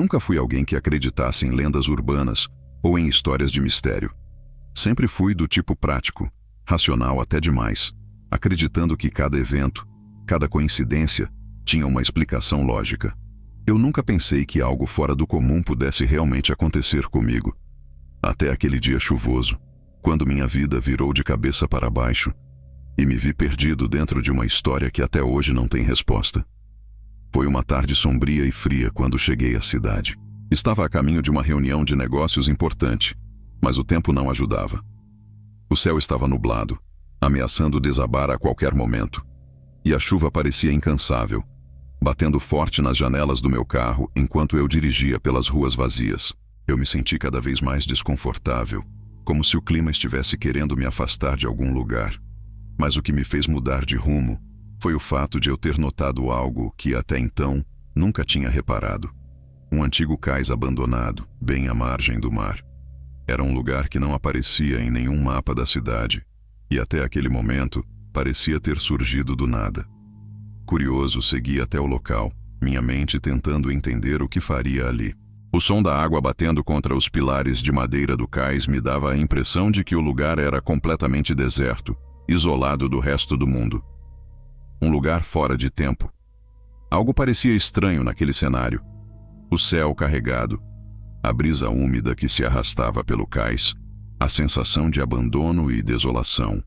nunca fui alguém que acreditasse em lendas urbanas ou em histórias de mistério. Sempre fui do tipo prático, racional até demais, acreditando que cada evento, cada coincidência, tinha uma explicação lógica. Eu nunca pensei que algo fora do comum pudesse realmente acontecer comigo. Até aquele dia chuvoso, quando minha vida virou de cabeça para baixo e me vi perdido dentro de uma história que até hoje não tem resposta. Foi uma tarde sombria e fria quando cheguei à cidade. Estava a caminho de uma reunião de negócios importante, mas o tempo não ajudava. O céu estava nublado, ameaçando desabar a qualquer momento, e a chuva parecia incansável, batendo forte nas janelas do meu carro enquanto eu dirigia pelas ruas vazias. Eu me senti cada vez mais desconfortável, como se o clima estivesse querendo me afastar de algum lugar. Mas o que me fez mudar de rumo foi o fato de eu ter notado algo que até então nunca tinha reparado. Um antigo cais abandonado, bem à margem do mar. Era um lugar que não aparecia em nenhum mapa da cidade, e até aquele momento parecia ter surgido do nada. Curioso, segui até o local, minha mente tentando entender o que faria ali. O som da água batendo contra os pilares de madeira do cais me dava a impressão de que o lugar era completamente deserto, isolado do resto do mundo. Um lugar fora de tempo. Algo parecia estranho naquele cenário. O céu carregado, a brisa úmida que se arrastava pelo cais, a sensação de abandono e desolação.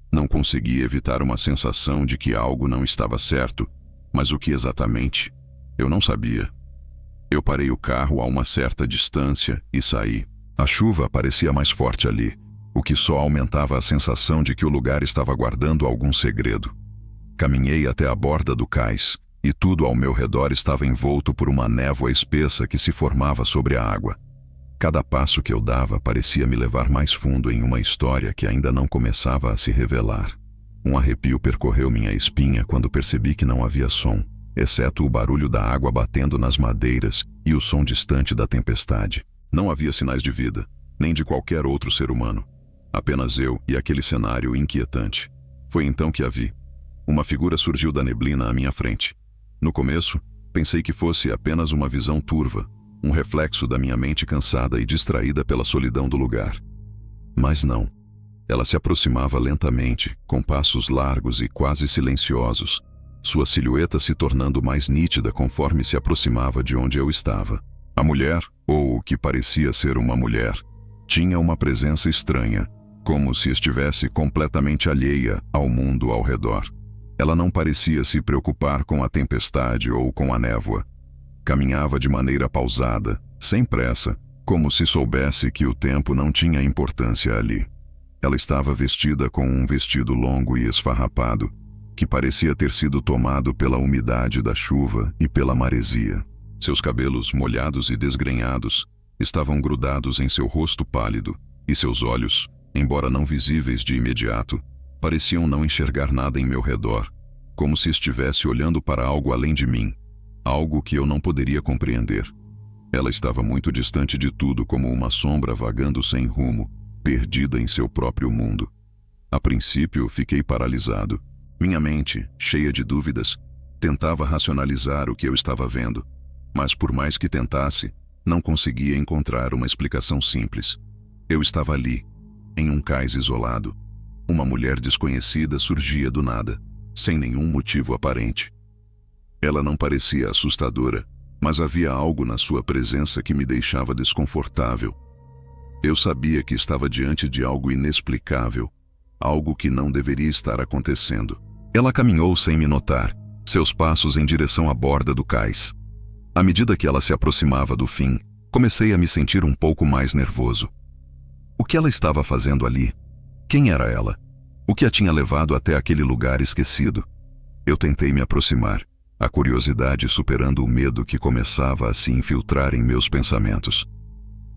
Não consegui evitar uma sensação de que algo não estava certo, mas o que exatamente? Eu não sabia. Eu parei o carro a uma certa distância e saí. A chuva parecia mais forte ali, o que só aumentava a sensação de que o lugar estava guardando algum segredo. Caminhei até a borda do cais, e tudo ao meu redor estava envolto por uma névoa espessa que se formava sobre a água. Cada passo que eu dava parecia me levar mais fundo em uma história que ainda não começava a se revelar. Um arrepio percorreu minha espinha quando percebi que não havia som, exceto o barulho da água batendo nas madeiras e o som distante da tempestade. Não havia sinais de vida, nem de qualquer outro ser humano. Apenas eu e aquele cenário inquietante. Foi então que a vi. Uma figura surgiu da neblina à minha frente. No começo, pensei que fosse apenas uma visão turva, um reflexo da minha mente cansada e distraída pela solidão do lugar. Mas não. Ela se aproximava lentamente, com passos largos e quase silenciosos, sua silhueta se tornando mais nítida conforme se aproximava de onde eu estava. A mulher, ou o que parecia ser uma mulher, tinha uma presença estranha, como se estivesse completamente alheia ao mundo ao redor. Ela não parecia se preocupar com a tempestade ou com a névoa. Caminhava de maneira pausada, sem pressa, como se soubesse que o tempo não tinha importância ali. Ela estava vestida com um vestido longo e esfarrapado, que parecia ter sido tomado pela umidade da chuva e pela maresia. Seus cabelos, molhados e desgrenhados, estavam grudados em seu rosto pálido, e seus olhos, embora não visíveis de imediato, pareciam não enxergar nada em meu redor, como se estivesse olhando para algo além de mim, algo que eu não poderia compreender. Ela estava muito distante de tudo, como uma sombra vagando sem rumo, perdida em seu próprio mundo. A princípio, fiquei paralisado. Minha mente, cheia de dúvidas, tentava racionalizar o que eu estava vendo, mas por mais que tentasse, não conseguia encontrar uma explicação simples. Eu estava ali, em um cais isolado. Uma mulher desconhecida surgia do nada, sem nenhum motivo aparente. Ela não parecia assustadora, mas havia algo na sua presença que me deixava desconfortável. Eu sabia que estava diante de algo inexplicável, algo que não deveria estar acontecendo. Ela caminhou sem me notar, seus passos em direção à borda do cais. À medida que ela se aproximava do fim, comecei a me sentir um pouco mais nervoso. O que ela estava fazendo ali? Quem era ela? O que a tinha levado até aquele lugar esquecido? Eu tentei me aproximar, a curiosidade superando o medo que começava a se infiltrar em meus pensamentos.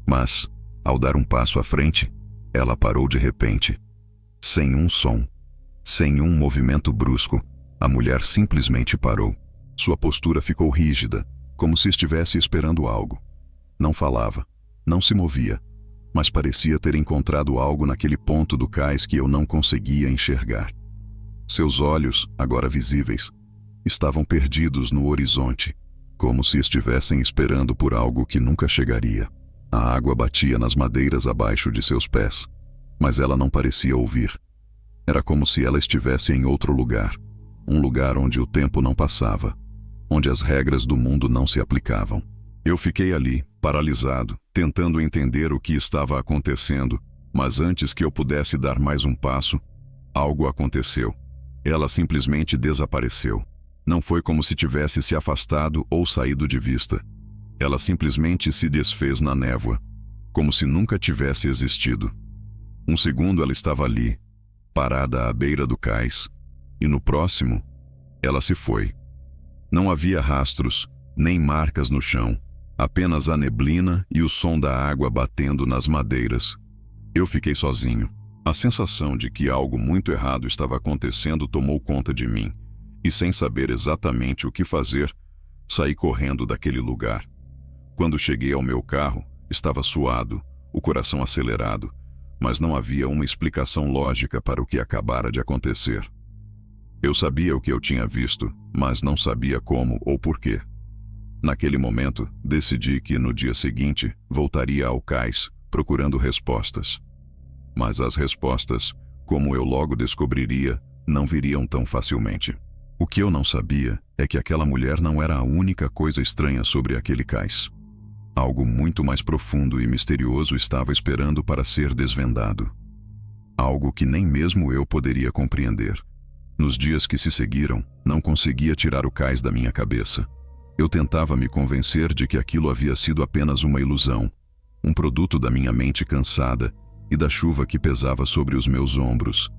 Mas, ao dar um passo à frente, ela parou de repente. Sem um som, sem um movimento brusco, a mulher simplesmente parou. Sua postura ficou rígida, como se estivesse esperando algo. Não falava, não se movia, mas parecia ter encontrado algo naquele ponto do cais que eu não conseguia enxergar. Seus olhos, agora visíveis, estavam perdidos no horizonte, como se estivessem esperando por algo que nunca chegaria. A água batia nas madeiras abaixo de seus pés, mas ela não parecia ouvir. Era como se ela estivesse em outro lugar, um lugar onde o tempo não passava, onde as regras do mundo não se aplicavam. Eu fiquei ali, paralisado, tentando entender o que estava acontecendo, mas antes que eu pudesse dar mais um passo, algo aconteceu. Ela simplesmente desapareceu. Não foi como se tivesse se afastado ou saído de vista. Ela simplesmente se desfez na névoa, como se nunca tivesse existido. Um segundo ela estava ali, parada à beira do cais, e no próximo, ela se foi. Não havia rastros, nem marcas no chão, apenas a neblina e o som da água batendo nas madeiras. Eu fiquei sozinho. A sensação de que algo muito errado estava acontecendo tomou conta de mim, e sem saber exatamente o que fazer, saí correndo daquele lugar. Quando cheguei ao meu carro, estava suado, o coração acelerado, mas não havia uma explicação lógica para o que acabara de acontecer. Eu sabia o que eu tinha visto, mas não sabia como ou porquê. Naquele momento, decidi que no dia seguinte voltaria ao cais, procurando respostas. Mas as respostas, como eu logo descobriria, não viriam tão facilmente. O que eu não sabia é que aquela mulher não era a única coisa estranha sobre aquele cais. Algo muito mais profundo e misterioso estava esperando para ser desvendado. Algo que nem mesmo eu poderia compreender. Nos dias que se seguiram, não conseguia tirar o cais da minha cabeça. Eu tentava me convencer de que aquilo havia sido apenas uma ilusão, um produto da minha mente cansada e da chuva que pesava sobre os meus ombros.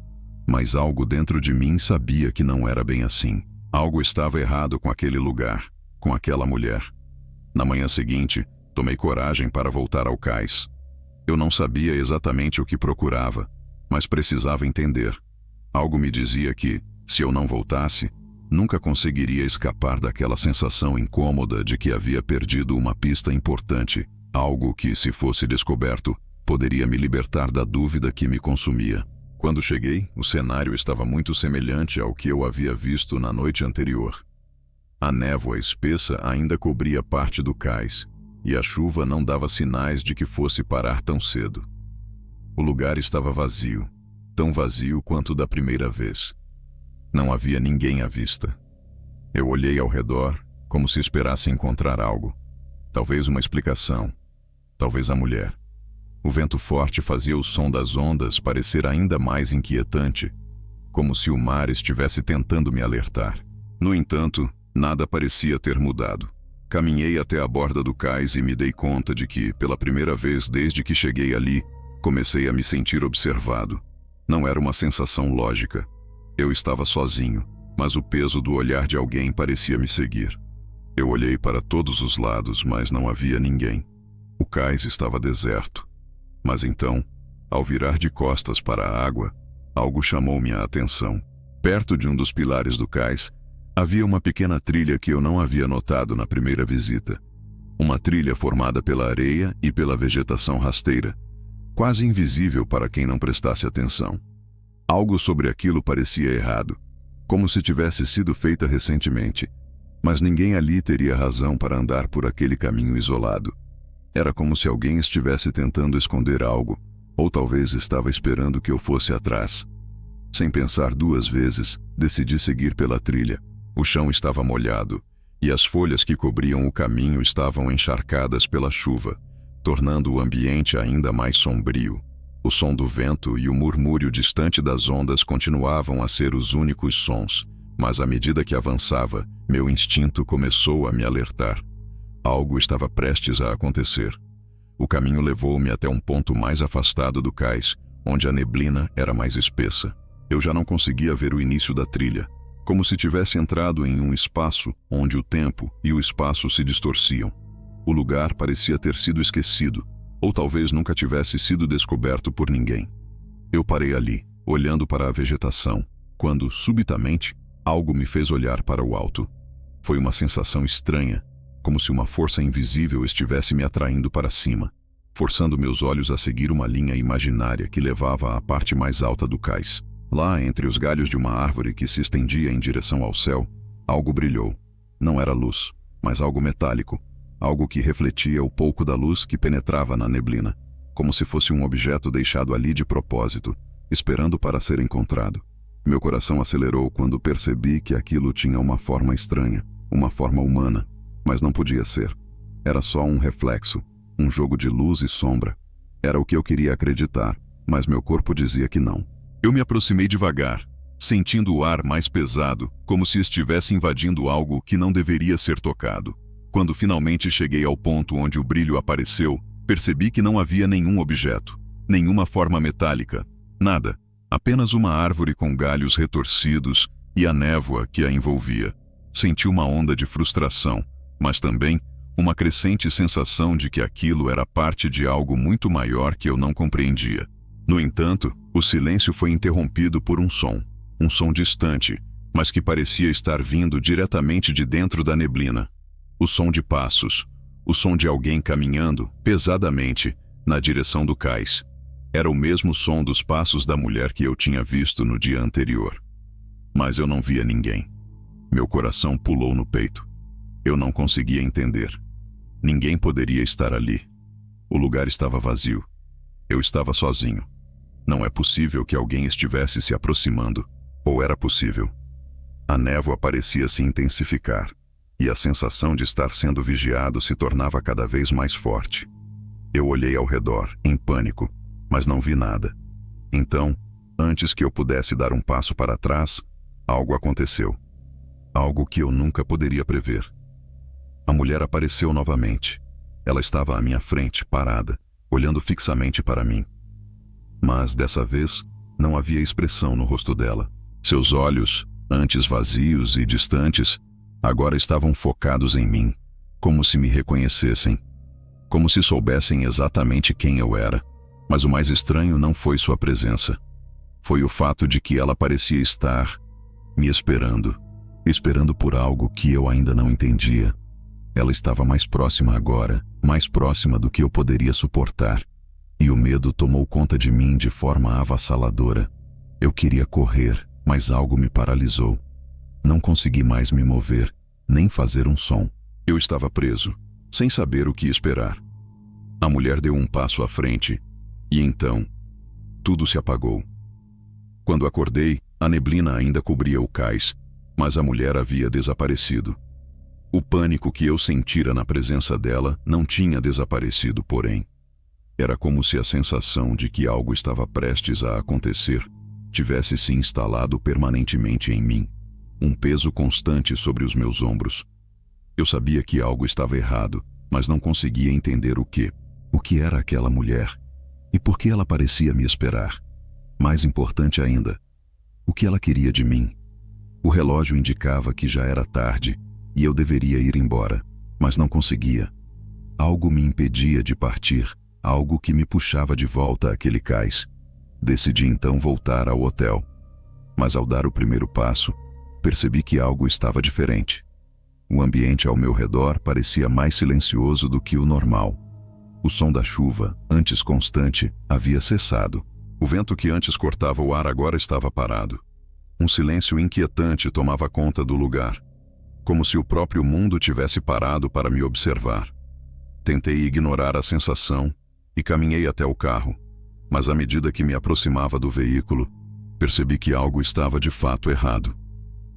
Mas algo dentro de mim sabia que não era bem assim. Algo estava errado com aquele lugar, com aquela mulher. Na manhã seguinte, tomei coragem para voltar ao cais. Eu não sabia exatamente o que procurava, mas precisava entender. Algo me dizia que, se eu não voltasse, nunca conseguiria escapar daquela sensação incômoda de que havia perdido uma pista importante, algo que, se fosse descoberto, poderia me libertar da dúvida que me consumia. Quando cheguei, o cenário estava muito semelhante ao que eu havia visto na noite anterior. A névoa espessa ainda cobria parte do cais, e a chuva não dava sinais de que fosse parar tão cedo. O lugar estava vazio, tão vazio quanto da primeira vez. Não havia ninguém à vista. Eu olhei ao redor, como se esperasse encontrar algo. Talvez uma explicação. Talvez a mulher. O vento forte fazia o som das ondas parecer ainda mais inquietante, como se o mar estivesse tentando me alertar. No entanto, nada parecia ter mudado. Caminhei até a borda do cais e me dei conta de que, pela primeira vez desde que cheguei ali, comecei a me sentir observado. Não era uma sensação lógica. Eu estava sozinho, mas o peso do olhar de alguém parecia me seguir. Eu olhei para todos os lados, mas não havia ninguém. O cais estava deserto. Mas então, ao virar de costas para a água, algo chamou minha atenção. Perto de um dos pilares do cais, havia uma pequena trilha que eu não havia notado na primeira visita. Uma trilha formada pela areia e pela vegetação rasteira, quase invisível para quem não prestasse atenção. Algo sobre aquilo parecia errado, como se tivesse sido feita recentemente, mas ninguém ali teria razão para andar por aquele caminho isolado. Era como se alguém estivesse tentando esconder algo, ou talvez estava esperando que eu fosse atrás. Sem pensar duas vezes, decidi seguir pela trilha. O chão estava molhado, e as folhas que cobriam o caminho estavam encharcadas pela chuva, tornando o ambiente ainda mais sombrio. O som do vento e o murmúrio distante das ondas continuavam a ser os únicos sons, mas à medida que avançava, meu instinto começou a me alertar. Algo estava prestes a acontecer. O caminho levou-me até um ponto mais afastado do cais, onde a neblina era mais espessa. Eu já não conseguia ver o início da trilha, como se tivesse entrado em um espaço onde o tempo e o espaço se distorciam. O lugar parecia ter sido esquecido, ou talvez nunca tivesse sido descoberto por ninguém. Eu parei ali, olhando para a vegetação, quando, subitamente, algo me fez olhar para o alto. Foi uma sensação estranha, como se uma força invisível estivesse me atraindo para cima, forçando meus olhos a seguir uma linha imaginária que levava à parte mais alta do cais. Lá, entre os galhos de uma árvore que se estendia em direção ao céu, algo brilhou. Não era luz. mas algo metálico, algo que refletia o pouco da luz que penetrava na neblina, como se fosse um objeto deixado ali de propósito, esperando para ser encontrado. Meu coração acelerou quando percebi que aquilo tinha uma forma estranha, uma forma humana, mas não podia ser. Era só um reflexo, um jogo de luz e sombra. Era o que eu queria acreditar, mas meu corpo dizia que não. Eu me aproximei devagar, sentindo o ar mais pesado, como se estivesse invadindo algo que não deveria ser tocado. Quando finalmente cheguei ao ponto onde o brilho apareceu, percebi que não havia nenhum objeto, nenhuma forma metálica, nada, apenas uma árvore com galhos retorcidos e a névoa que a envolvia. Senti uma onda de frustração, mas também uma crescente sensação de que aquilo era parte de algo muito maior que eu não compreendia. No entanto, o silêncio foi interrompido por um som distante, mas que parecia estar vindo diretamente de dentro da neblina. O som de passos, o som de alguém caminhando pesadamente na direção do cais. Era o mesmo som dos passos da mulher que eu tinha visto no dia anterior. Mas eu não via ninguém. Meu coração pulou no peito. Eu não conseguia entender. Ninguém poderia estar ali. O lugar estava vazio. Eu estava sozinho. Não é possível que alguém estivesse se aproximando. Ou era possível? A névoa parecia se intensificar, e a sensação de estar sendo vigiado se tornava cada vez mais forte. Eu olhei ao redor, em pânico, mas não vi nada. Então, antes que eu pudesse dar um passo para trás, algo aconteceu. Algo que eu nunca poderia prever. A mulher apareceu novamente. Ela estava à minha frente, parada, olhando fixamente para mim. Mas, dessa vez, não havia expressão no rosto dela. Seus olhos, antes vazios e distantes, agora estavam focados em mim, como se me reconhecessem, como se soubessem exatamente quem eu era. Mas o mais estranho não foi sua presença. Foi o fato de que ela parecia estar me esperando por algo que eu ainda não entendia. Ela estava mais próxima agora, mais próxima do que eu poderia suportar, e o medo tomou conta de mim de forma avassaladora. Eu queria correr, mas algo me paralisou. Não consegui mais me mover, nem fazer um som. Eu estava preso, sem saber o que esperar. A mulher deu um passo à frente, e então, tudo se apagou. Quando acordei, a neblina ainda cobria o cais, mas a mulher havia desaparecido. O pânico que eu sentira na presença dela não tinha desaparecido, porém. Era como se a sensação de que algo estava prestes a acontecer tivesse se instalado permanentemente em mim, um peso constante sobre os meus ombros. Eu sabia que algo estava errado, mas não conseguia entender o que. O que era aquela mulher? E por que ela parecia me esperar? Mais importante ainda, o que ela queria de mim? O relógio indicava que já era tarde e eu deveria ir embora, mas não conseguia. Algo me impedia de partir, algo que me puxava de volta àquele cais. Decidi então voltar ao hotel. Mas ao dar o primeiro passo, percebi que algo estava diferente. O ambiente ao meu redor parecia mais silencioso do que o normal. O som da chuva, antes constante, havia cessado. O vento que antes cortava o ar agora estava parado. Um silêncio inquietante tomava conta do lugar, como se o próprio mundo tivesse parado para me observar. Tentei ignorar a sensação e caminhei até o carro, mas à medida que me aproximava do veículo, percebi que algo estava de fato errado.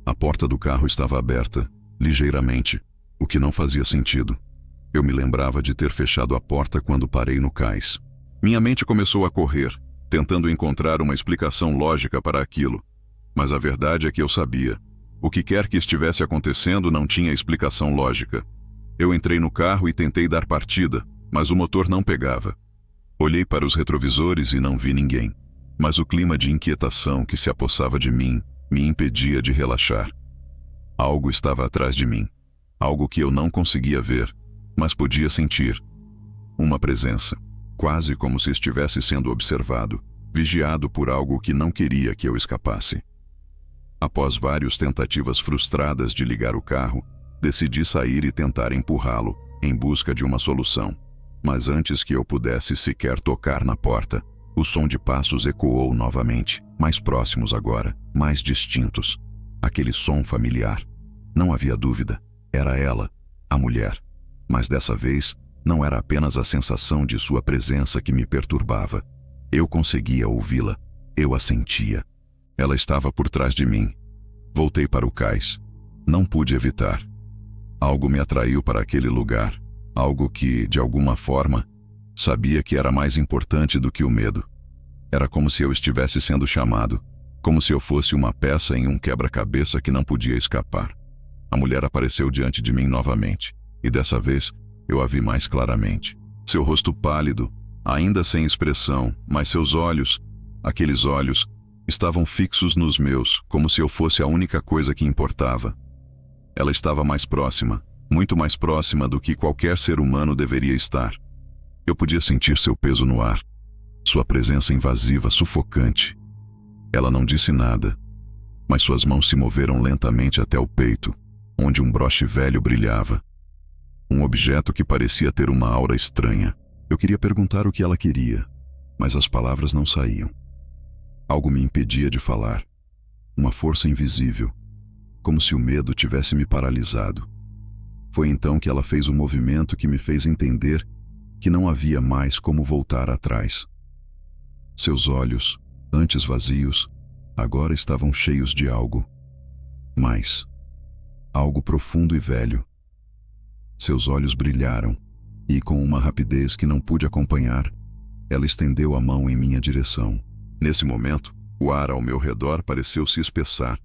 A porta do carro estava aberta, ligeiramente, o que não fazia sentido. Eu me lembrava de ter fechado a porta quando parei no cais. Minha mente começou a correr, tentando encontrar uma explicação lógica para aquilo. Mas a verdade é que eu sabia. O que quer que estivesse acontecendo não tinha explicação lógica. Eu entrei no carro e tentei dar partida, mas o motor não pegava. Olhei para os retrovisores e não vi ninguém. Mas o clima de inquietação que se apossava de mim me impedia de relaxar. Algo estava atrás de mim. Algo que eu não conseguia ver, mas podia sentir. Uma presença, quase como se estivesse sendo observado, vigiado por algo que não queria que eu escapasse. Após várias tentativas frustradas de ligar o carro, decidi sair e tentar empurrá-lo, em busca de uma solução. Mas antes que eu pudesse sequer tocar na porta, o som de passos ecoou novamente, mais próximos agora, mais distintos. Aquele som familiar. Não havia dúvida. Era ela. A mulher. Mas dessa vez, não era apenas a sensação de sua presença que me perturbava. Eu conseguia ouvi-la. Eu a sentia. Ela estava por trás de mim. Voltei para o cais. Não pude evitar. Algo me atraiu para aquele lugar. Algo que, de alguma forma, sabia que era mais importante do que o medo. Era como se eu estivesse sendo chamado, como se eu fosse uma peça em um quebra-cabeça que não podia escapar. A mulher apareceu diante de mim novamente, e dessa vez eu a vi mais claramente. Seu rosto pálido, ainda sem expressão, mas seus olhos, aqueles olhos, estavam fixos nos meus, como se eu fosse a única coisa que importava. Ela estava mais próxima, muito mais próxima do que qualquer ser humano deveria estar. Eu podia sentir seu peso no ar, sua presença invasiva, sufocante. Ela não disse nada, mas suas mãos se moveram lentamente até o peito, onde um broche velho brilhava. Um objeto que parecia ter uma aura estranha. Eu queria perguntar o que ela queria, mas as palavras não saíam. Algo me impedia de falar. Uma força invisível, como se o medo tivesse me paralisado. Foi então que ela fez um movimento que me fez entender que não havia mais como voltar atrás. Seus olhos, antes vazios, agora estavam cheios de algo. Mais. Algo profundo e velho. Seus olhos brilharam, e com uma rapidez que não pude acompanhar, ela estendeu a mão em minha direção. Nesse momento, o ar ao meu redor pareceu se espessar,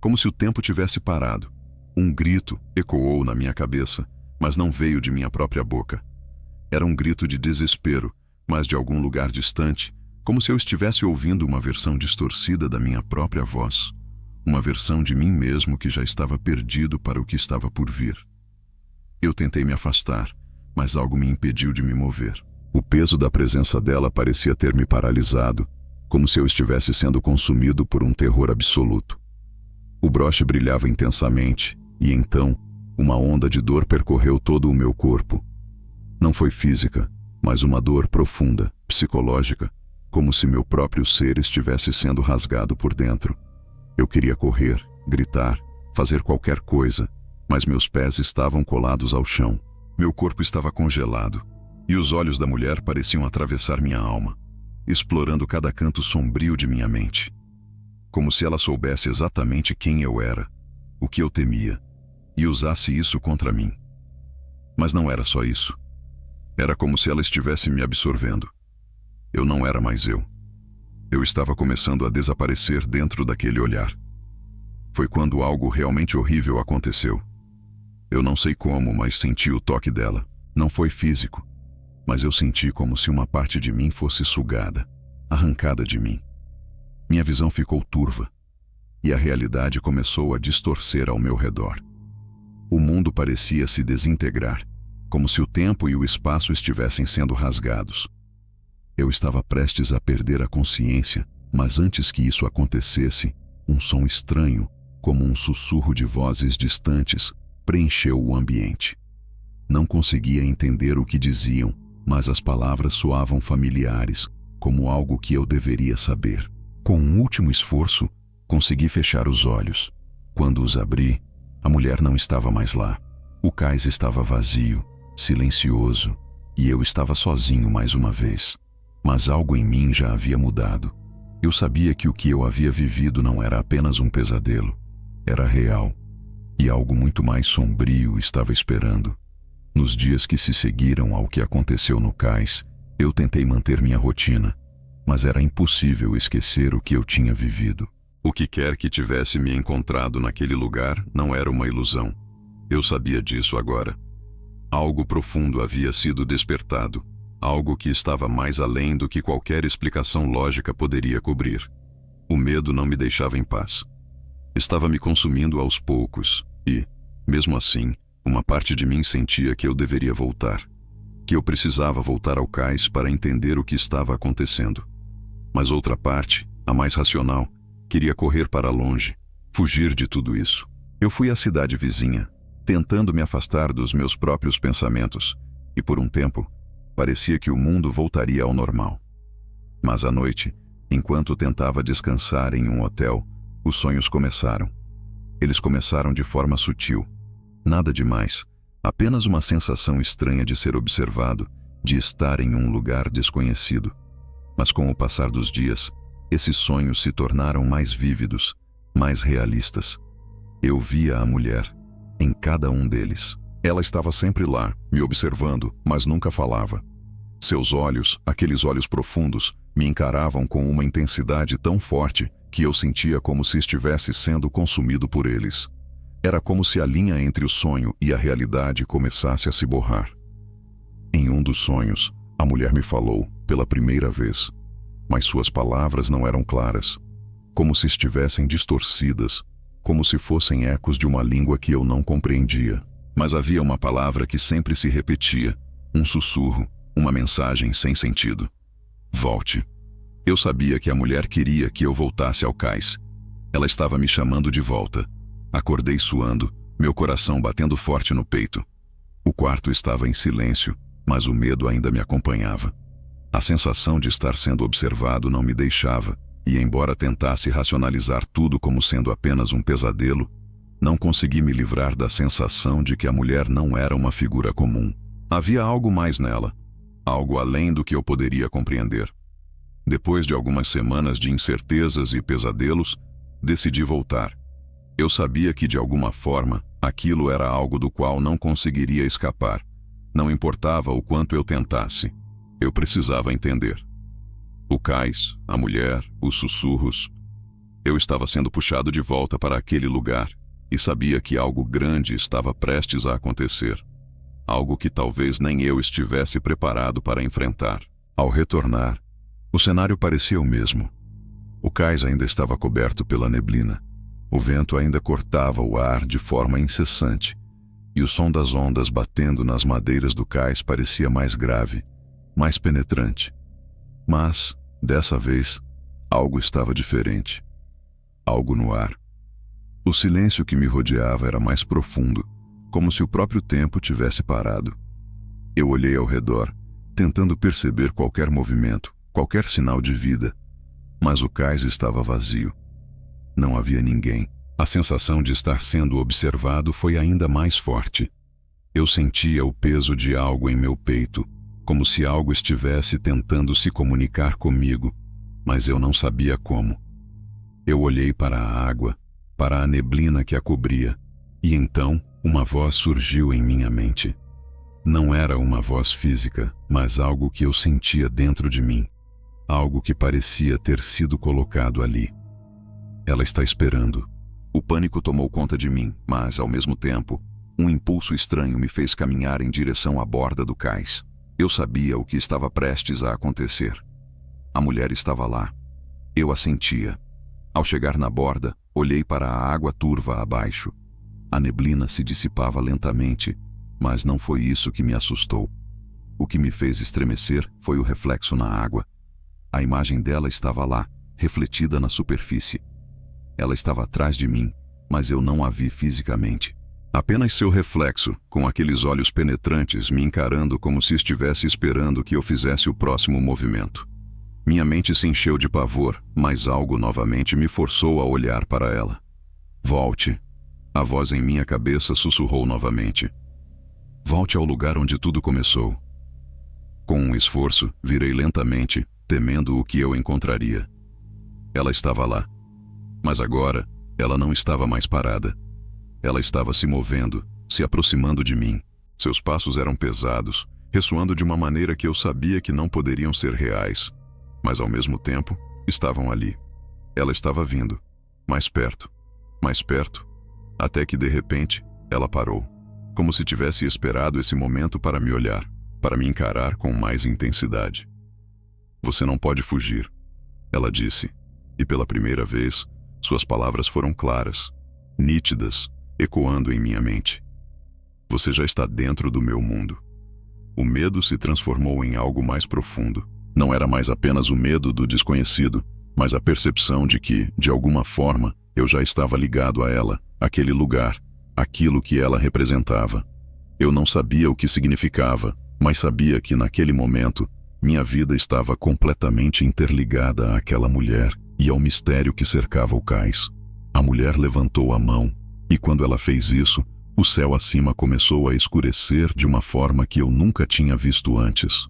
como se o tempo tivesse parado. Um grito ecoou na minha cabeça, mas não veio de minha própria boca. Era um grito de desespero, mas de algum lugar distante, como se eu estivesse ouvindo uma versão distorcida da minha própria voz. Uma versão de mim mesmo que já estava perdido para o que estava por vir. Eu tentei me afastar, mas algo me impediu de me mover. O peso da presença dela parecia ter me paralisado, como se eu estivesse sendo consumido por um terror absoluto. O broche brilhava intensamente, e então, uma onda de dor percorreu todo o meu corpo. Não foi física, mas uma dor profunda, psicológica, como se meu próprio ser estivesse sendo rasgado por dentro. Eu queria correr, gritar, fazer qualquer coisa, mas meus pés estavam colados ao chão. Meu corpo estava congelado, e os olhos da mulher pareciam atravessar minha alma, explorando cada canto sombrio de minha mente. Como se ela soubesse exatamente quem eu era, o que eu temia, e usasse isso contra mim. Mas não era só isso. Era como se ela estivesse me absorvendo. Eu não era mais eu. Eu estava começando a desaparecer dentro daquele olhar. Foi quando algo realmente horrível aconteceu. Eu não sei como, mas senti o toque dela. Não foi físico, mas eu senti como se uma parte de mim fosse sugada, arrancada de mim. Minha visão ficou turva, e a realidade começou a distorcer ao meu redor. O mundo parecia se desintegrar, como se o tempo e o espaço estivessem sendo rasgados. Eu estava prestes a perder a consciência, mas antes que isso acontecesse, um som estranho, como um sussurro de vozes distantes, preencheu o ambiente. Não conseguia entender o que diziam, mas as palavras soavam familiares, como algo que eu deveria saber. Com um último esforço, consegui fechar os olhos. Quando os abri, a mulher não estava mais lá. O cais estava vazio, silencioso, e eu estava sozinho mais uma vez. Mas algo em mim já havia mudado. Eu sabia que o que eu havia vivido não era apenas um pesadelo. Era real. E algo muito mais sombrio estava esperando. Nos dias que se seguiram ao que aconteceu no cais, eu tentei manter minha rotina, mas era impossível esquecer o que eu tinha vivido. O que quer que tivesse me encontrado naquele lugar não era uma ilusão. Eu sabia disso agora. Algo profundo havia sido despertado, algo que estava mais além do que qualquer explicação lógica poderia cobrir. O medo não me deixava em paz. Estava me consumindo aos poucos e, mesmo assim, uma parte de mim sentia que eu deveria voltar, que eu precisava voltar ao cais para entender o que estava acontecendo. Mas outra parte, a mais racional, queria correr para longe, fugir de tudo isso. Eu fui à cidade vizinha, tentando me afastar dos meus próprios pensamentos, e por um tempo, parecia que o mundo voltaria ao normal. Mas à noite, enquanto tentava descansar em um hotel, os sonhos começaram. Eles começaram de forma sutil. Nada demais, Apenas uma sensação estranha de ser observado, de estar em um lugar desconhecido. Mas com o passar dos dias, esses sonhos se tornaram mais vívidos, mais realistas. Eu via a mulher, em cada um deles. Ela estava sempre lá, me observando, mas nunca falava. Seus olhos, aqueles olhos profundos, me encaravam com uma intensidade tão forte que eu sentia como se estivesse sendo consumido por eles. Era como se a linha entre o sonho e a realidade começasse a se borrar. Em um dos sonhos, a mulher me falou, pela primeira vez, mas suas palavras não eram claras, como se estivessem distorcidas, como se fossem ecos de uma língua que eu não compreendia. Mas havia uma palavra que sempre se repetia, um sussurro, uma mensagem sem sentido. Volte. Eu sabia que a mulher queria que eu voltasse ao cais. Ela estava me chamando de volta. Acordei suando, meu coração batendo forte no peito. O quarto estava em silêncio, mas o medo ainda me acompanhava. A sensação de estar sendo observado não me deixava, e embora tentasse racionalizar tudo como sendo apenas um pesadelo, não consegui me livrar da sensação de que a mulher não era uma figura comum. Havia algo mais nela, algo além do que eu poderia compreender. Depois de algumas semanas de incertezas e pesadelos, decidi voltar. Eu sabia que, de alguma forma, aquilo era algo do qual não conseguiria escapar. Não importava o quanto eu tentasse. Eu precisava entender. O cais, a mulher, os sussurros. Eu estava sendo puxado de volta para aquele lugar e sabia que algo grande estava prestes a acontecer. Algo que talvez nem eu estivesse preparado para enfrentar. Ao retornar, o cenário parecia o mesmo. O cais ainda estava coberto pela neblina. O vento ainda cortava o ar de forma incessante, e o som das ondas batendo nas madeiras do cais parecia mais grave, mais penetrante. Mas, dessa vez, algo estava diferente. Algo no ar. O silêncio que me rodeava era mais profundo, como se o próprio tempo tivesse parado. Eu olhei ao redor, tentando perceber qualquer movimento, qualquer sinal de vida, mas o cais estava vazio. Não havia ninguém. A sensação de estar sendo observado foi ainda mais forte. Eu sentia o peso de algo em meu peito, como se algo estivesse tentando se comunicar comigo, mas eu não sabia como. Eu olhei para a água, para a neblina que a cobria, e então uma voz surgiu em minha mente. Não era uma voz física, mas algo que eu sentia dentro de mim, algo que parecia ter sido colocado ali. Ela está esperando. O pânico tomou conta de mim, mas, ao mesmo tempo, um impulso estranho me fez caminhar em direção à borda do cais. Eu sabia o que estava prestes a acontecer. A mulher estava lá. Eu a sentia. Ao chegar na borda, olhei para a água turva abaixo. A neblina se dissipava lentamente, mas não foi isso que me assustou. O que me fez estremecer foi o reflexo na água. A imagem dela estava lá, refletida na superfície. Ela estava atrás de mim, mas eu não a vi fisicamente. Apenas seu reflexo, com aqueles olhos penetrantes me encarando como se estivesse esperando que eu fizesse o próximo movimento. Minha mente se encheu de pavor, mas algo novamente me forçou a olhar para ela. Volte. A voz em minha cabeça sussurrou novamente. Volte ao lugar onde tudo começou. Com um esforço, virei lentamente, temendo o que eu encontraria. Ela estava lá. Mas agora, ela não estava mais parada. Ela estava se movendo, se aproximando de mim. Seus passos eram pesados, ressoando de uma maneira que eu sabia que não poderiam ser reais. Mas ao mesmo tempo, estavam ali. Ela estava vindo, mais perto, até que de repente, ela parou. Como se tivesse esperado esse momento para me olhar, para me encarar com mais intensidade. Você não pode fugir, ela disse, e pela primeira vez, suas palavras foram claras, nítidas, ecoando em minha mente. Você já está dentro do meu mundo. O medo se transformou em algo mais profundo. Não era mais apenas o medo do desconhecido, mas a percepção de que, de alguma forma, eu já estava ligado a ela, aquele lugar, aquilo que ela representava. Eu não sabia o que significava, mas sabia que naquele momento, minha vida estava completamente interligada àquela mulher e ao mistério que cercava o cais. A mulher levantou a mão, e quando ela fez isso, O céu acima começou a escurecer de uma forma que eu nunca tinha visto antes.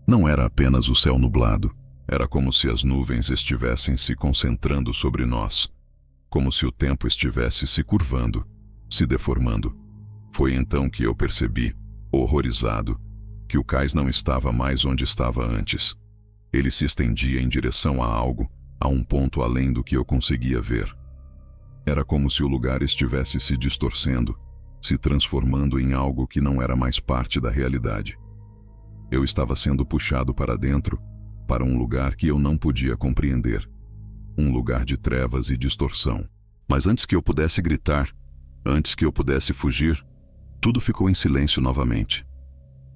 Não era apenas o céu nublado. Era como se as nuvens estivessem se concentrando sobre nós. Como se o tempo estivesse se curvando, se deformando. Foi então que eu percebi, horrorizado, que o cais não estava mais onde estava antes. Ele se estendia em direção a algo, a um ponto além do que eu conseguia ver. Era como se o lugar estivesse se distorcendo, se transformando em algo que não era mais parte da realidade. Eu estava sendo puxado para dentro, para um lugar que eu não podia compreender. Um lugar de trevas e distorção. Mas antes que eu pudesse gritar, antes que eu pudesse fugir, tudo ficou em silêncio novamente.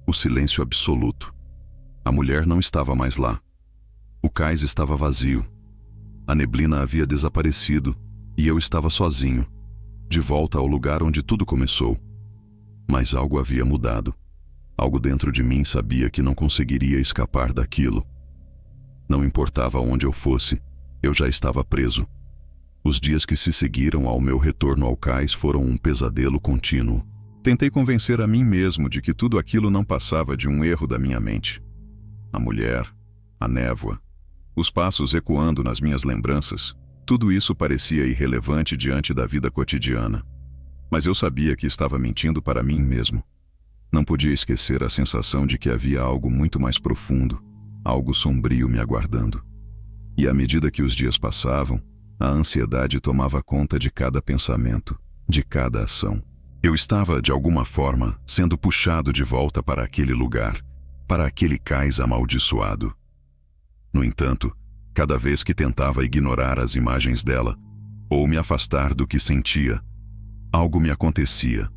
O silêncio absoluto. A mulher não estava mais lá. O cais estava vazio. A neblina havia desaparecido e eu estava sozinho, de volta ao lugar onde tudo começou. Mas algo havia mudado. Algo dentro de mim sabia que não conseguiria escapar daquilo. Não importava onde eu fosse, eu já estava preso. Os dias que se seguiram ao meu retorno ao cais foram um pesadelo contínuo. Tentei convencer a mim mesmo de que tudo aquilo não passava de um erro da minha mente. A mulher, a névoa, os passos ecoando nas minhas lembranças, tudo isso parecia irrelevante diante da vida cotidiana. Mas eu sabia que estava mentindo para mim mesmo. Não podia esquecer a sensação de que havia algo muito mais profundo, algo sombrio me aguardando. E à medida que os dias passavam, a ansiedade tomava conta de cada pensamento, de cada ação. Eu estava, de alguma forma, sendo puxado de volta para aquele lugar, para aquele cais amaldiçoado. No entanto, cada vez que tentava ignorar as imagens dela, ou me afastar do que sentia, algo me acontecia.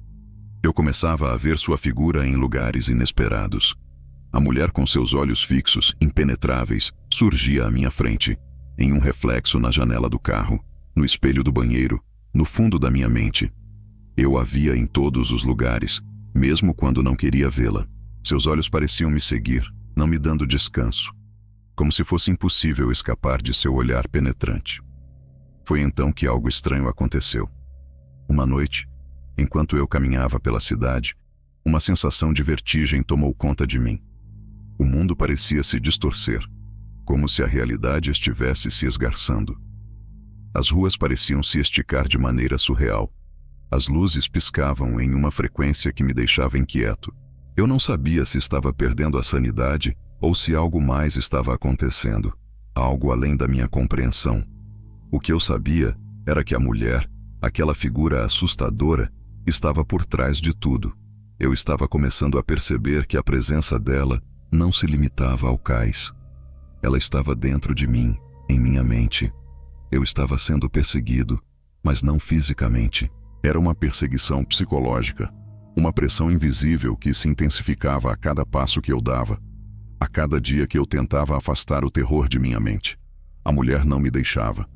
Eu começava a ver sua figura em lugares inesperados. A mulher com seus olhos fixos, impenetráveis, surgia à minha frente, em um reflexo na janela do carro, no espelho do banheiro, no fundo da minha mente. Eu a via em todos os lugares, mesmo quando não queria vê-la. Seus olhos pareciam me seguir, não me dando descanso, como se fosse impossível escapar de seu olhar penetrante. Foi então que algo estranho aconteceu. Uma noite, enquanto eu caminhava pela cidade, uma sensação de vertigem tomou conta de mim. O mundo parecia se distorcer, como se a realidade estivesse se esgarçando. As ruas pareciam se esticar de maneira surreal. As luzes piscavam em uma frequência que me deixava inquieto. Eu não sabia se estava perdendo a sanidade ou se algo mais estava acontecendo, algo além da minha compreensão. O que eu sabia era que a mulher, aquela figura assustadora, estava por trás de tudo. Eu estava começando a perceber que a presença dela não se limitava ao cais. Ela estava dentro de mim, em minha mente. Eu estava sendo perseguido, mas não fisicamente. Era uma perseguição psicológica, uma pressão invisível que se intensificava a cada passo que eu dava, a cada dia que eu tentava afastar o terror de minha mente. A mulher não me deixava,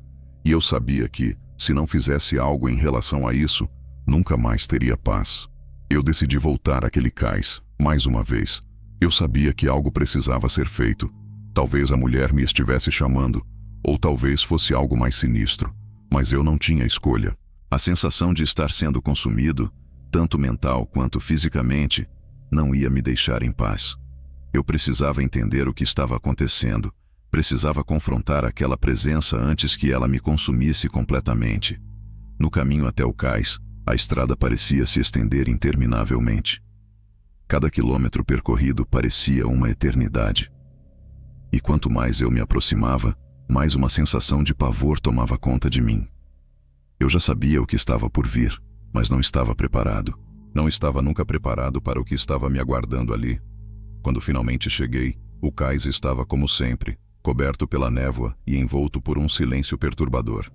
e eu sabia que, se não fizesse algo em relação a isso, nunca mais teria paz. Eu decidi voltar àquele cais, mais uma vez. Eu sabia que algo precisava ser feito. Talvez a mulher me estivesse chamando, ou talvez fosse algo mais sinistro, mas eu não tinha escolha. A sensação de estar sendo consumido, tanto mental quanto fisicamente, não ia me deixar em paz. Eu precisava entender o que estava acontecendo, precisava confrontar aquela presença antes que ela me consumisse completamente. No caminho até o cais, a estrada parecia se estender interminavelmente. Cada quilômetro percorrido parecia uma eternidade. E quanto mais eu me aproximava, mais uma sensação de pavor tomava conta de mim. Eu já sabia o que estava por vir, mas não estava preparado. Não estava nunca preparado para o que estava me aguardando ali. Quando finalmente cheguei, o cais estava como sempre, coberto pela névoa e envolto por um silêncio perturbador.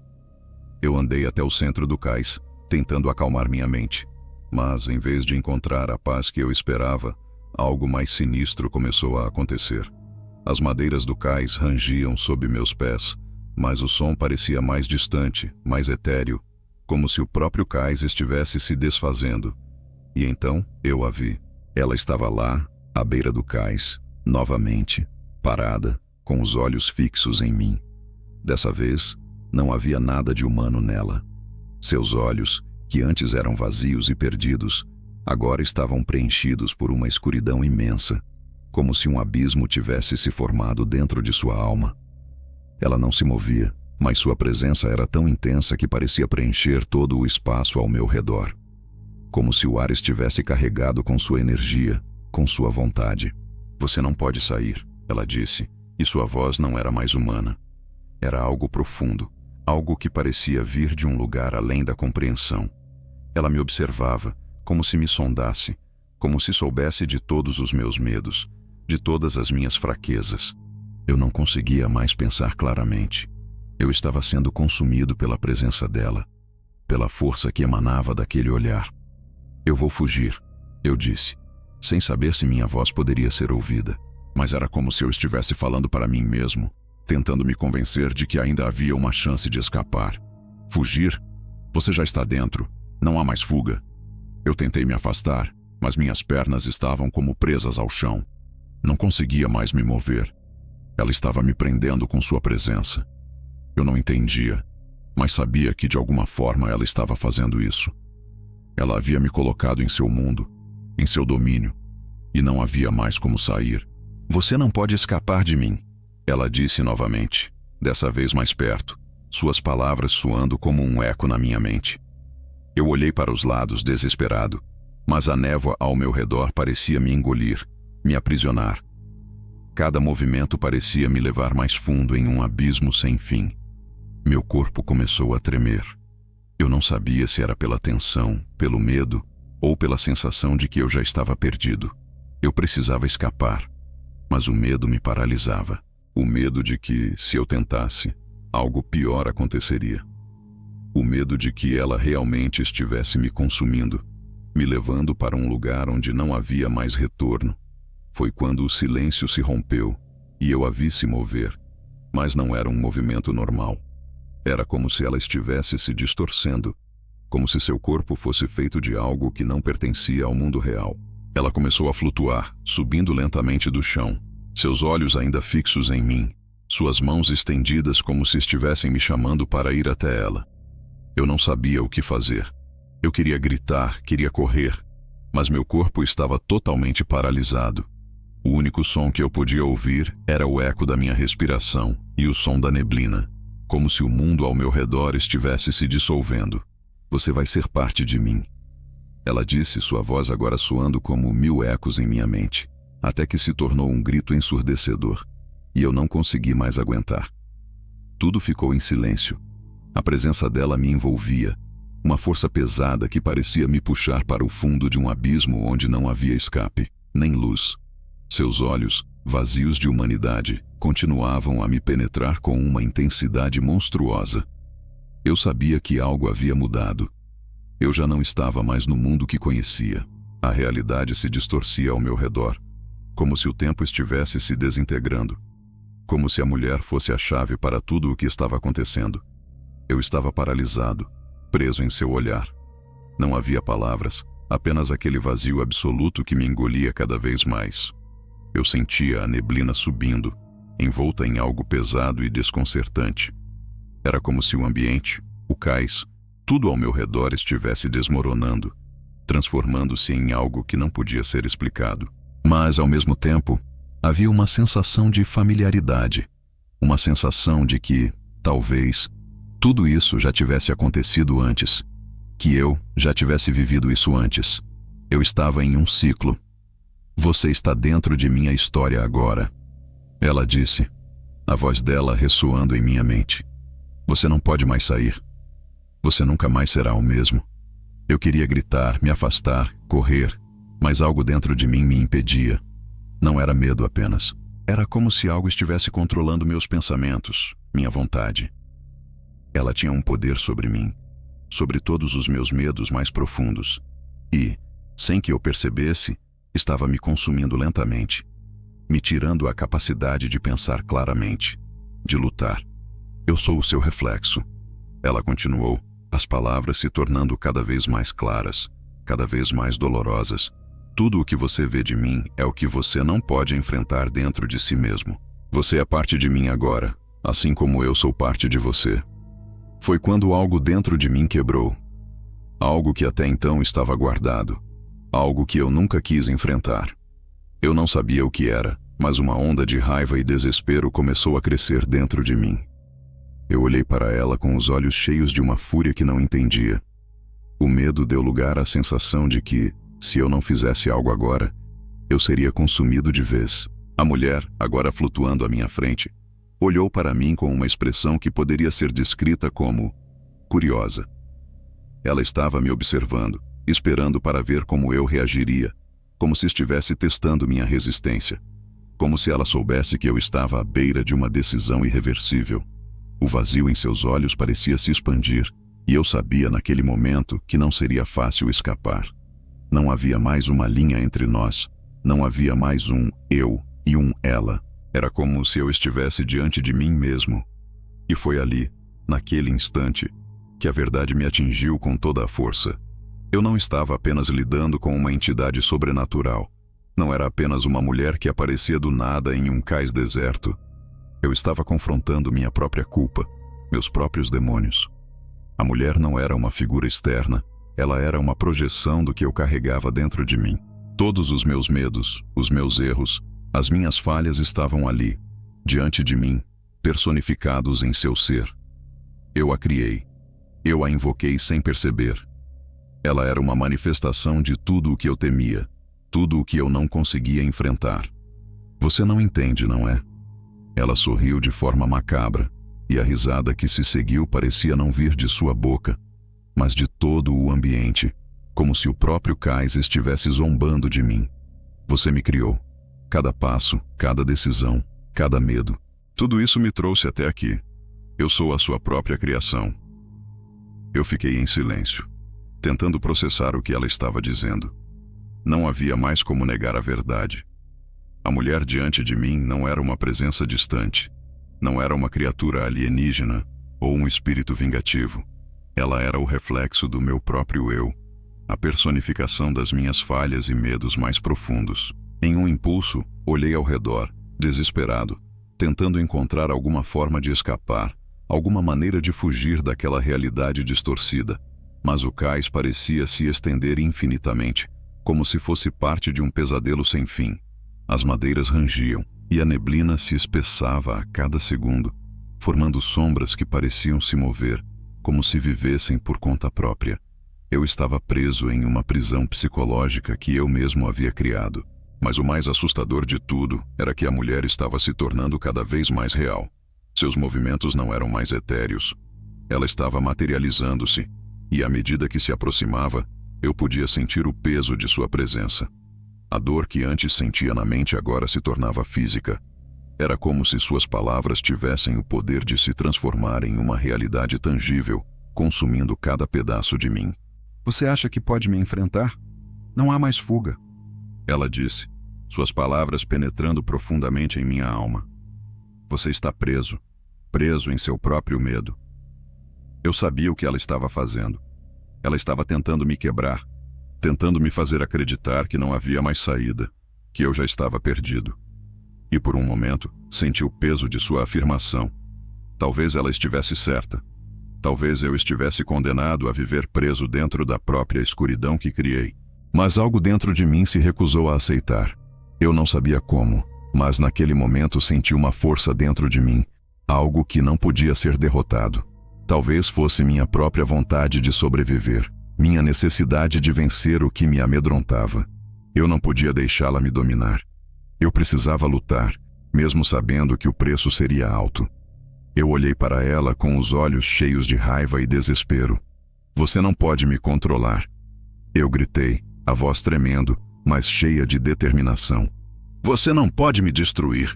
Eu andei até o centro do cais, tentando acalmar minha mente. Mas, em vez de encontrar a paz que eu esperava, algo mais sinistro começou a acontecer. As madeiras do cais rangiam sob meus pés, mas o som parecia mais distante, mais etéreo, como se o próprio cais estivesse se desfazendo. E então eu a vi. Ela estava lá, à beira do cais, novamente, parada, com os olhos fixos em mim. Dessa vez, não havia nada de humano nela. Seus olhos, que antes eram vazios e perdidos, agora estavam preenchidos por uma escuridão imensa, como se um abismo tivesse se formado dentro de sua alma. Ela não se movia, mas sua presença era tão intensa que parecia preencher todo o espaço ao meu redor, como se o ar estivesse carregado com sua energia, com sua vontade. Você não pode sair, ela disse, e sua voz não era mais humana. Era algo profundo, algo que parecia vir de um lugar além da compreensão. Ela me observava, como se me sondasse, como se soubesse de todos os meus medos, de todas as minhas fraquezas. Eu não conseguia mais pensar claramente. Eu estava sendo consumido pela presença dela, pela força que emanava daquele olhar. Eu vou fugir, eu disse, sem saber se minha voz poderia ser ouvida. Mas era como se eu estivesse falando para mim mesmo, tentando me convencer de que ainda havia uma chance de escapar. Fugir? Você já está dentro. Não há mais fuga. Eu tentei me afastar, mas minhas pernas estavam como presas ao chão. Não conseguia mais me mover. Ela estava me prendendo com sua presença. Eu não entendia, mas sabia que de alguma forma ela estava fazendo isso. Ela havia me colocado em seu mundo, em seu domínio, e não havia mais como sair. Você não pode escapar de mim, ela disse novamente, dessa vez mais perto, suas palavras soando como um eco na minha mente. Eu olhei para os lados desesperado, mas a névoa ao meu redor parecia me engolir, me aprisionar. Cada movimento parecia me levar mais fundo em um abismo sem fim. Meu corpo começou a tremer. Eu não sabia se era pela tensão, pelo medo, ou pela sensação de que eu já estava perdido. Eu precisava escapar, mas o medo me paralisava. O medo de que, se eu tentasse, algo pior aconteceria. O medo de que ela realmente estivesse me consumindo, me levando para um lugar onde não havia mais retorno. Foi quando o silêncio se rompeu e eu a vi se mover, mas não era um movimento normal. Era como se ela estivesse se distorcendo, como se seu corpo fosse feito de algo que não pertencia ao mundo real. Ela começou a flutuar, subindo lentamente do chão, seus olhos ainda fixos em mim, suas mãos estendidas como se estivessem me chamando para ir até ela. Eu não sabia o que fazer. Eu queria gritar, queria correr, mas meu corpo estava totalmente paralisado. O único som que eu podia ouvir era o eco da minha respiração e o som da neblina, como se o mundo ao meu redor estivesse se dissolvendo. Você vai ser parte de mim, ela disse, sua voz agora soando como 1000 ecos em minha mente, até que se tornou um grito ensurdecedor, e eu não consegui mais aguentar. Tudo ficou em silêncio. A presença dela me envolvia, uma força pesada que parecia me puxar para o fundo de um abismo onde não havia escape, nem luz. Seus olhos, vazios de humanidade, continuavam a me penetrar com uma intensidade monstruosa. Eu sabia que algo havia mudado. Eu já não estava mais no mundo que conhecia. A realidade se distorcia ao meu redor, como se o tempo estivesse se desintegrando, como se a mulher fosse a chave para tudo o que estava acontecendo. Eu estava paralisado, preso em seu olhar. Não havia palavras, apenas aquele vazio absoluto que me engolia cada vez mais. Eu sentia a neblina subindo, envolta em algo pesado e desconcertante. Era como se o ambiente, o cais, tudo ao meu redor estivesse desmoronando, transformando-se em algo que não podia ser explicado. Mas, ao mesmo tempo, havia uma sensação de familiaridade, uma sensação de que, talvez, tudo isso já tivesse acontecido antes, que eu já tivesse vivido isso antes. Eu estava em um ciclo. Você está dentro de minha história agora, ela disse, a voz dela ressoando em minha mente. Você não pode mais sair. Você nunca mais será o mesmo. Eu queria gritar, me afastar, correr, mas algo dentro de mim me impedia. Não era medo apenas. Era como se algo estivesse controlando meus pensamentos, minha vontade. Ela tinha um poder sobre mim, sobre todos os meus medos mais profundos, e, sem que eu percebesse, estava me consumindo lentamente, me tirando a capacidade de pensar claramente, de lutar. Eu sou o seu reflexo, ela continuou, as palavras se tornando cada vez mais claras, cada vez mais dolorosas. Tudo o que você vê de mim é o que você não pode enfrentar dentro de si mesmo. Você é parte de mim agora, assim como eu sou parte de você. Foi quando algo dentro de mim quebrou. Algo que até então estava guardado. Algo que eu nunca quis enfrentar. Eu não sabia o que era, mas uma onda de raiva e desespero começou a crescer dentro de mim. Eu olhei para ela com os olhos cheios de uma fúria que não entendia. O medo deu lugar à sensação de que, se eu não fizesse algo agora, eu seria consumido de vez. A mulher, agora flutuando à minha frente, olhou para mim com uma expressão que poderia ser descrita como curiosa. Ela estava me observando, esperando para ver como eu reagiria, como se estivesse testando minha resistência, como se ela soubesse que eu estava à beira de uma decisão irreversível. O vazio em seus olhos parecia se expandir, e eu sabia naquele momento que não seria fácil escapar. Não havia mais uma linha entre nós, não havia mais um eu e um ela. Era como se eu estivesse diante de mim mesmo. E foi ali, naquele instante, que a verdade me atingiu com toda a força. Eu não estava apenas lidando com uma entidade sobrenatural. Não era apenas uma mulher que aparecia do nada em um cais deserto. Eu estava confrontando minha própria culpa, meus próprios demônios. A mulher não era uma figura externa, ela era uma projeção do que eu carregava dentro de mim. Todos os meus medos, os meus erros, as minhas falhas estavam ali, diante de mim, personificados em seu ser. Eu a criei. Eu a invoquei sem perceber. Ela era uma manifestação de tudo o que eu temia, tudo o que eu não conseguia enfrentar. Você não entende, não é? Ela sorriu de forma macabra, e a risada que se seguiu parecia não vir de sua boca, mas de todo o ambiente, como se o próprio cais estivesse zombando de mim. Você me criou. Cada passo, cada decisão, cada medo. Tudo isso me trouxe até aqui. Eu sou a sua própria criação. Eu fiquei em silêncio, tentando processar o que ela estava dizendo. Não havia mais como negar a verdade. A mulher diante de mim não era uma presença distante. Não era uma criatura alienígena ou um espírito vingativo. Ela era o reflexo do meu próprio eu, a personificação das minhas falhas e medos mais profundos. Em um impulso, olhei ao redor, desesperado, tentando encontrar alguma forma de escapar, alguma maneira de fugir daquela realidade distorcida. Mas o cais parecia se estender infinitamente, como se fosse parte de um pesadelo sem fim. As madeiras rangiam, e a neblina se espessava a cada segundo, formando sombras que pareciam se mover, como se vivessem por conta própria. Eu estava preso em uma prisão psicológica que eu mesmo havia criado. Mas o mais assustador de tudo era que a mulher estava se tornando cada vez mais real. Seus movimentos não eram mais etéreos. Ela estava materializando-se, e à medida que se aproximava, eu podia sentir o peso de sua presença. A dor que antes sentia na mente agora se tornava física. Era como se suas palavras tivessem o poder de se transformar em uma realidade tangível, consumindo cada pedaço de mim. Você acha que pode me enfrentar? Não há mais fuga, ela disse, suas palavras penetrando profundamente em minha alma. Você está preso, preso em seu próprio medo. Eu sabia o que ela estava fazendo. Ela estava tentando me quebrar, tentando me fazer acreditar que não havia mais saída, que eu já estava perdido. E por um momento, senti o peso de sua afirmação. Talvez ela estivesse certa. Talvez eu estivesse condenado a viver preso dentro da própria escuridão que criei. Mas algo dentro de mim se recusou a aceitar. Eu não sabia como, mas naquele momento senti uma força dentro de mim, algo que não podia ser derrotado. Talvez fosse minha própria vontade de sobreviver, minha necessidade de vencer o que me amedrontava. Eu não podia deixá-la me dominar. Eu precisava lutar, mesmo sabendo que o preço seria alto. Eu olhei para ela com os olhos cheios de raiva e desespero. Você não pode me controlar. Eu gritei, a voz tremendo, mas cheia de determinação. Você não pode me destruir.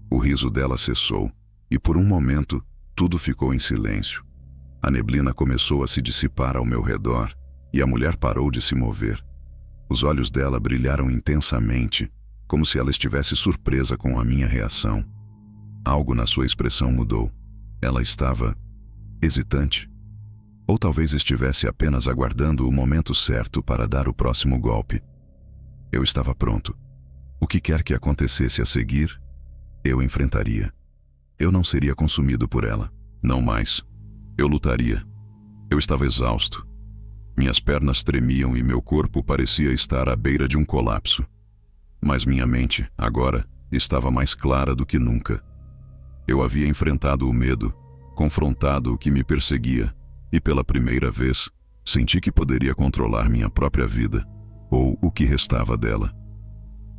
O riso dela cessou, e por um momento, tudo ficou em silêncio. A neblina começou a se dissipar ao meu redor, e a mulher parou de se mover. Os olhos dela brilharam intensamente, como se ela estivesse surpresa com a minha reação. Algo na sua expressão mudou. Ela estava hesitante. Ou talvez estivesse apenas aguardando o momento certo para dar o próximo golpe. Eu estava pronto. O que quer que acontecesse a seguir, eu enfrentaria. Eu não seria consumido por ela. Não mais. Eu lutaria. Eu estava exausto. Minhas pernas tremiam e meu corpo parecia estar à beira de um colapso. Mas minha mente, agora, estava mais clara do que nunca. Eu havia enfrentado o medo, confrontado o que me perseguia, e pela primeira vez, senti que poderia controlar minha própria vida, ou o que restava dela.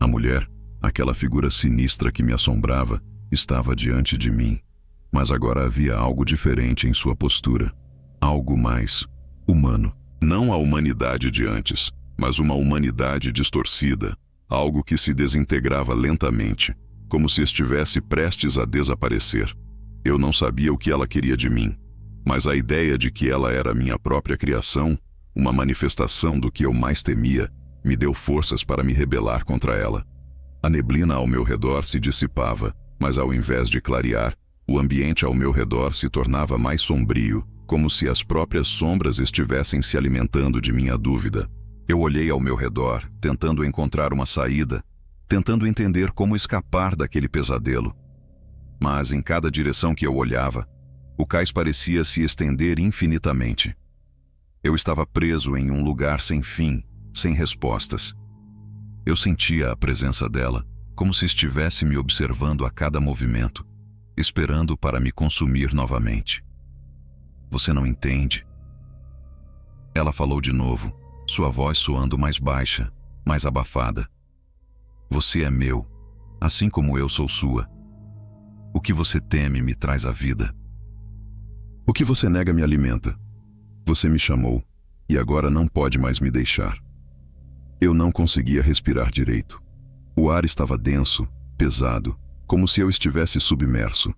A mulher, aquela figura sinistra que me assombrava, estava diante de mim, mas agora havia algo diferente em sua postura, algo mais humano. Não a humanidade de antes, mas uma humanidade distorcida, algo que se desintegrava lentamente, como se estivesse prestes a desaparecer. Eu não sabia o que ela queria de mim, mas a ideia de que ela era minha própria criação, uma manifestação do que eu mais temia, me deu forças para me rebelar contra ela. A neblina ao meu redor se dissipava, mas ao invés de clarear, o ambiente ao meu redor se tornava mais sombrio, como se as próprias sombras estivessem se alimentando de minha dúvida. Eu olhei ao meu redor, tentando encontrar uma saída, tentando entender como escapar daquele pesadelo. Mas em cada direção que eu olhava, o cais parecia se estender infinitamente. Eu estava preso em um lugar sem fim, sem respostas. Eu sentia a presença dela, como se estivesse me observando a cada movimento, esperando para me consumir novamente. Você não entende? Ela falou de novo, sua voz soando mais baixa, mais abafada. Você é meu, assim como eu sou sua. O que você teme me traz a vida. O que você nega me alimenta. Você me chamou, e agora não pode mais me deixar. Eu não conseguia respirar direito. O ar estava denso, pesado, como se eu estivesse submerso.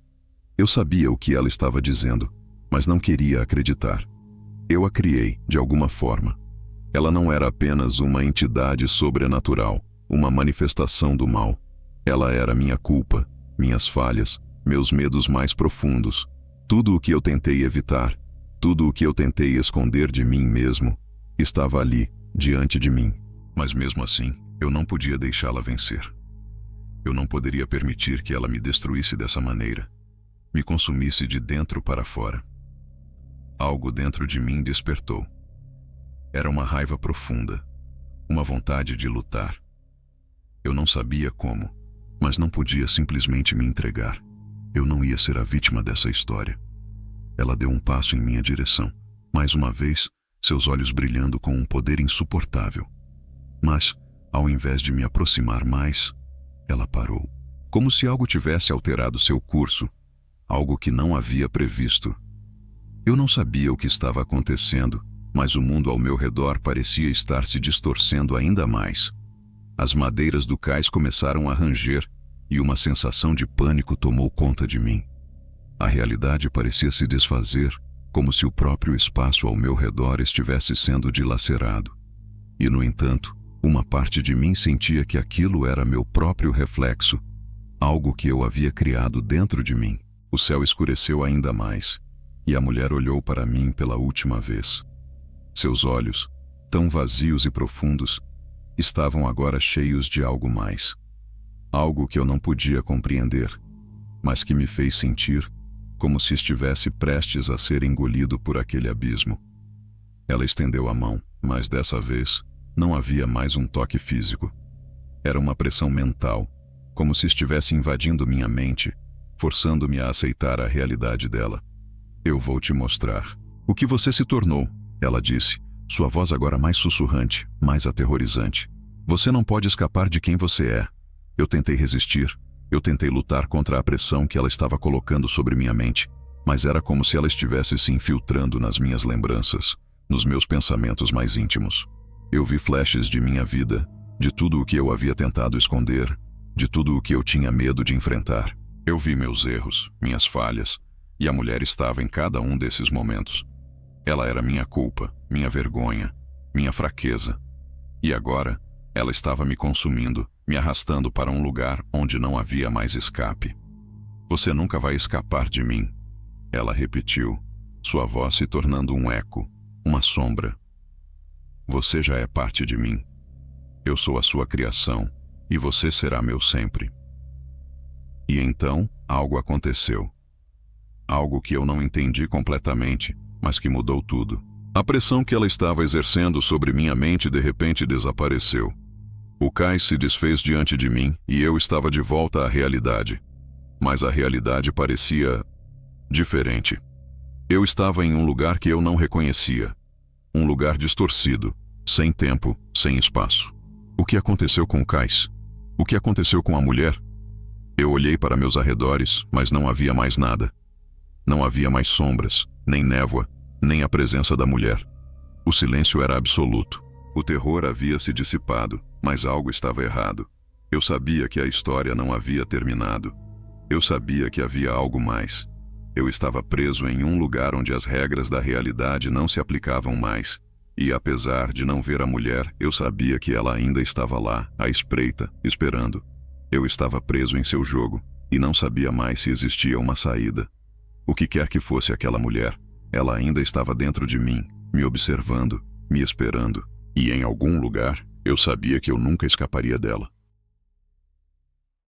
Eu sabia o que ela estava dizendo, mas não queria acreditar. Eu a criei, de alguma forma. Ela não era apenas uma entidade sobrenatural, uma manifestação do mal. Ela era minha culpa, minhas falhas, meus medos mais profundos. Tudo o que eu tentei evitar, tudo o que eu tentei esconder de mim mesmo, estava ali, diante de mim. Mas mesmo assim, eu não podia deixá-la vencer. Eu não poderia permitir que ela me destruísse dessa maneira, me consumisse de dentro para fora. Algo dentro de mim despertou. Era uma raiva profunda, uma vontade de lutar. Eu não sabia como, mas não podia simplesmente me entregar. Eu não ia ser a vítima dessa história. Ela deu um passo em minha direção, mais uma vez, seus olhos brilhando com um poder insuportável. Mas, ao invés de me aproximar mais, ela parou, como se algo tivesse alterado seu curso, algo que não havia previsto. Eu não sabia o que estava acontecendo, mas o mundo ao meu redor parecia estar se distorcendo ainda mais. As madeiras do cais começaram a ranger e uma sensação de pânico tomou conta de mim. A realidade parecia se desfazer, como se o próprio espaço ao meu redor estivesse sendo dilacerado. E, no entanto, uma parte de mim sentia que aquilo era meu próprio reflexo, algo que eu havia criado dentro de mim. O céu escureceu ainda mais, e a mulher olhou para mim pela última vez. Seus olhos, tão vazios e profundos, estavam agora cheios de algo mais. Algo que eu não podia compreender, mas que me fez sentir como se estivesse prestes a ser engolido por aquele abismo. Ela estendeu a mão, mas dessa vez não havia mais um toque físico. Era uma pressão mental, como se estivesse invadindo minha mente, forçando-me a aceitar a realidade dela. Eu vou te mostrar. O que você se tornou, ela disse, sua voz agora mais sussurrante, mais aterrorizante. Você não pode escapar de quem você é. Eu tentei resistir. Eu tentei lutar contra a pressão que ela estava colocando sobre minha mente, mas era como se ela estivesse se infiltrando nas minhas lembranças, nos meus pensamentos mais íntimos. Eu vi flashes de minha vida, de tudo o que eu havia tentado esconder, de tudo o que eu tinha medo de enfrentar. Eu vi meus erros, minhas falhas, e a mulher estava em cada um desses momentos. Ela era minha culpa, minha vergonha, minha fraqueza. E agora, ela estava me consumindo, me arrastando para um lugar onde não havia mais escape. Você nunca vai escapar de mim, ela repetiu, sua voz se tornando um eco, uma sombra. Você já é parte de mim. Eu sou a sua criação, e você será meu sempre. E então, algo aconteceu. Algo que eu não entendi completamente, mas que mudou tudo. A pressão que ela estava exercendo sobre minha mente de repente desapareceu. O cais se desfez diante de mim e eu estava de volta à realidade. Mas a realidade parecia diferente. Eu estava em um lugar que eu não reconhecia. Um lugar distorcido, sem tempo, sem espaço. O que aconteceu com o cais? O que aconteceu com a mulher? Eu olhei para meus arredores, mas não havia mais nada. Não havia mais sombras, nem névoa, nem a presença da mulher. O silêncio era absoluto. O terror havia se dissipado, mas algo estava errado. Eu sabia que a história não havia terminado. Eu sabia que havia algo mais. Eu estava preso em um lugar onde as regras da realidade não se aplicavam mais. E apesar de não ver a mulher, eu sabia que ela ainda estava lá, à espreita, esperando. Eu estava preso em seu jogo, e não sabia mais se existia uma saída. O que quer que fosse aquela mulher, ela ainda estava dentro de mim, me observando, me esperando. E em algum lugar, eu sabia que eu nunca escaparia dela.